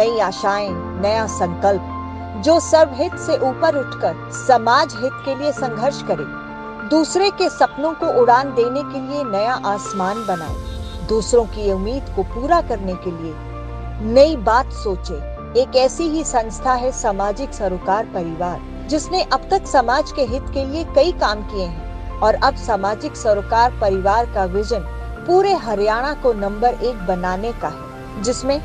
नई आशाएं, नया संकल्प, जो सर्वहित से ऊपर उठकर समाज हित के लिए संघर्ष करे, दूसरे के सपनों को उड़ान देने के लिए नया आसमान बनाए, दूसरों की उम्मीद को पूरा करने के लिए नई बात सोचे। एक ऐसी ही संस्था है सामाजिक सरोकार परिवार, जिसने अब तक समाज के हित के लिए कई काम किए हैं और अब सामाजिक सरोकार परिवार का विजन पूरे हरियाणा को नंबर 1 बनाने का है, जिसमें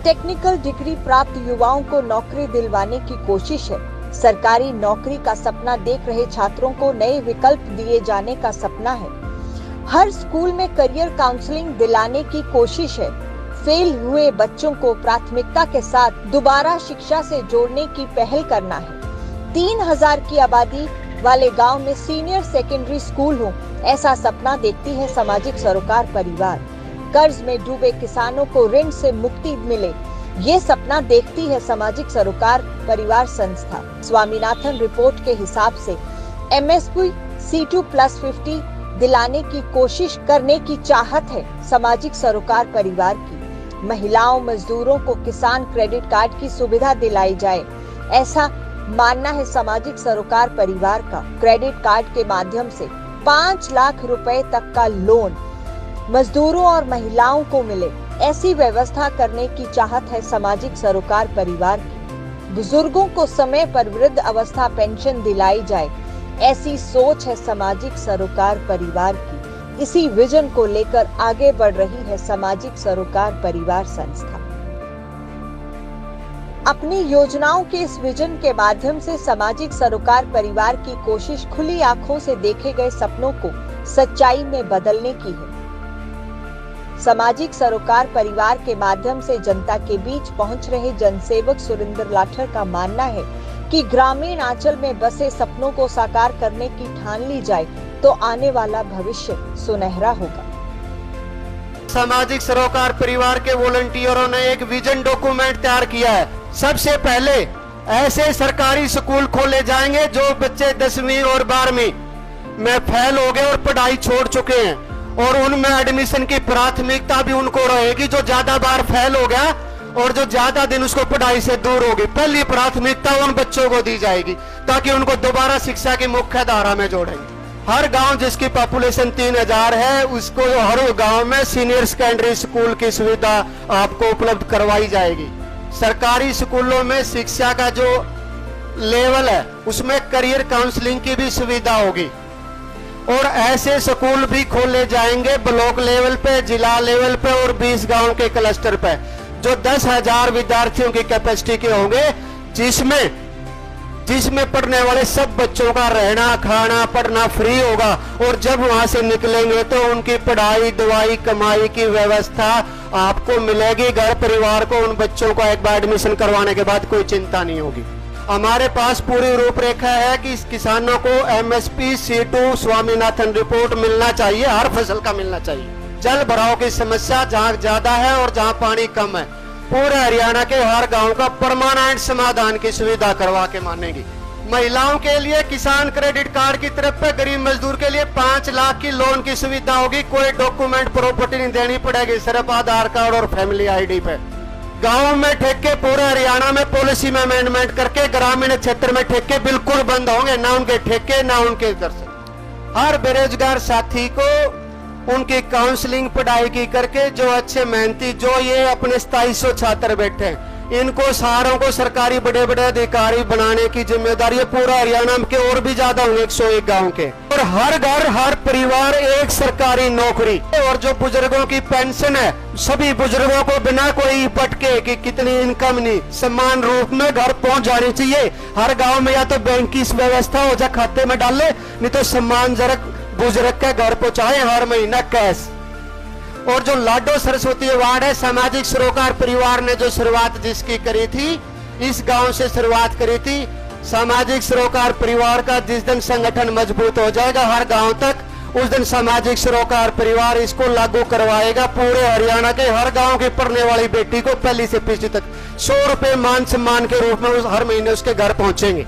टेक्निकल डिग्री प्राप्त युवाओं को नौकरी दिलवाने की कोशिश है। सरकारी नौकरी का सपना देख रहे छात्रों को नए विकल्प दिए जाने का सपना है। हर स्कूल में करियर काउंसलिंग दिलाने की कोशिश है। फेल हुए बच्चों को प्राथमिकता के साथ दोबारा शिक्षा से जोड़ने की पहल करना है। 3000 की आबादी वाले गांव में सीनियर सेकेंडरी स्कूल हो, ऐसा सपना देखती है सामाजिक सरोकार परिवार। कर्ज में डूबे किसानों को ऋण से मुक्ति मिले, ये सपना देखती है सामाजिक सरोकार परिवार संस्था। स्वामीनाथन रिपोर्ट के हिसाब से MSP C2+50 दिलाने की कोशिश करने की चाहत है सामाजिक सरोकार परिवार की। महिलाओं मजदूरों को किसान क्रेडिट कार्ड की सुविधा दिलाई जाए, ऐसा मानना है सामाजिक सरोकार परिवार का। क्रेडिट कार्ड के माध्यम से 5 लाख रुपए तक का लोन मजदूरों और महिलाओं को मिले, ऐसी व्यवस्था करने की चाहत है सामाजिक सरोकार परिवार की। बुजुर्गों को समय पर वृद्ध अवस्था पेंशन दिलाई जाए, ऐसी सोच है सामाजिक सरोकार परिवार की। इसी विजन को लेकर आगे बढ़ रही है सामाजिक सरोकार परिवार संस्था। अपनी योजनाओं के इस विजन के माध्यम से सामाजिक सरोकार परिवार की कोशिश खुली आंखों से देखे गए सपनों को सच्चाई में बदलने की है। सामाजिक सरोकार परिवार के माध्यम से जनता के बीच पहुंच रहे जनसेवक सुरेंद्र लाठर का मानना है कि ग्रामीण आंचल में बसे सपनों को साकार करने की ठान ली जाए तो आने वाला भविष्य सुनहरा होगा। सामाजिक सरोकार परिवार के वॉलंटियरों ने एक विजन डॉक्यूमेंट तैयार किया है। सबसे पहले ऐसे सरकारी स्कूल खोले जाएंगे जो बच्चे 10वीं और 12वीं में फेल हो गए और पढ़ाई छोड़ चुके हैं, और उनमें एडमिशन की प्राथमिकता भी उनको रहेगी जो ज्यादा बार फेल हो गया और जो ज्यादा दिन उसको पढ़ाई से दूर होगी। पहली प्राथमिकता उन बच्चों को दी जाएगी ताकि उनको दोबारा शिक्षा की मुख्य धारा में जोड़ेंगे। हर गांव जिसकी पॉपुलेशन 3000 है, उसको हर गांव में सीनियर सेकेंडरी स्कूल की सुविधा आपको उपलब्ध करवाई जाएगी। सरकारी स्कूलों में शिक्षा का जो लेवल है उसमें करियर काउंसलिंग की भी सुविधा होगी, और ऐसे स्कूल भी खोले जाएंगे ब्लॉक लेवल पे, जिला लेवल पे और 20 गांव के क्लस्टर पे, जो 10,000 विद्यार्थियों की कैपेसिटी के होंगे, जिसमें पढ़ने वाले सब बच्चों का रहना खाना पढ़ना फ्री होगा। और जब वहां से निकलेंगे तो उनकी पढ़ाई दवाई कमाई की व्यवस्था आपको मिलेगी। घर परिवार को उन बच्चों को एक बार एडमिशन करवाने के बाद कोई चिंता नहीं होगी। हमारे पास पूरी रूपरेखा है कि किसानों को MSP C2 स्वामीनाथन रिपोर्ट मिलना चाहिए, हर फसल का मिलना चाहिए। जल भराव की समस्या जहाँ ज्यादा है और जहाँ पानी कम है, पूरे हरियाणा के हर गांव का परमानेंट समाधान की सुविधा करवा के मानेगी। महिलाओं के लिए किसान क्रेडिट कार्ड की तरफ पे, गरीब मजदूर के लिए 5 लाख की लोन की सुविधा होगी। कोई डॉक्यूमेंट प्रॉपर्टी नहीं देनी पड़ेगी, सिर्फ आधार कार्ड और फैमिली ID पे। गांव में ठेके पूरे हरियाणा में पॉलिसी में अमेंडमेंट करके ग्रामीण क्षेत्र में ठेके बिल्कुल बंद होंगे, ना उनके ठेके ना उनके दर्शन। हर बेरोजगार साथी को उनकी काउंसलिंग पढ़ाई की करके, जो अच्छे मेहनती जो ये अपने 2700 छात्र बैठे हैं, इनको सारों को सरकारी बड़े बड़े अधिकारी बनाने की जिम्मेदारी है। पूरा हरियाणा के और भी ज्यादा होंगे 101 गांव के, और हर घर हर परिवार एक सरकारी नौकरी। और जो बुजुर्गों की पेंशन है, सभी बुजुर्गों को बिना कोई पटके कि कितनी इनकम नहीं, समान रूप में घर पहुंच जानी चाहिए। हर गांव में या तो बैंक की व्यवस्था हो जा खाते में डाले, नहीं तो सम्मानजनक बुजुर्ग के घर पहुंचाए हर महीना कैश। और जो लाडो सरस्वती अवार्ड है, सामाजिक सरोकार परिवार ने जो शुरुआत जिसकी करी थी, इस गांव से शुरुआत करी थी। सामाजिक सरोकार परिवार का जिस दिन संगठन मजबूत हो जाएगा हर गांव तक, उस दिन सामाजिक सरोकार परिवार इसको लागू करवाएगा। पूरे हरियाणा के हर गांव की पढ़ने वाली बेटी को पहली से पिछली तक 100 रुपए मान सम्मान के रूप में हर महीने उसके घर पहुंचेंगे।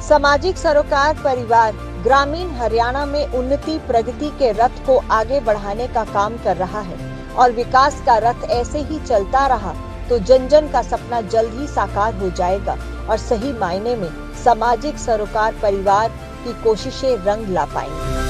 सामाजिक सरोकार परिवार ग्रामीण हरियाणा में उन्नति प्रगति के रथ को आगे बढ़ाने का काम कर रहा है और विकास का रथ ऐसे ही चलता रहा तो जन जन का सपना जल्द ही साकार हो जाएगा और सही मायने में सामाजिक सरोकार परिवार की कोशिशें रंग ला पाएंगी।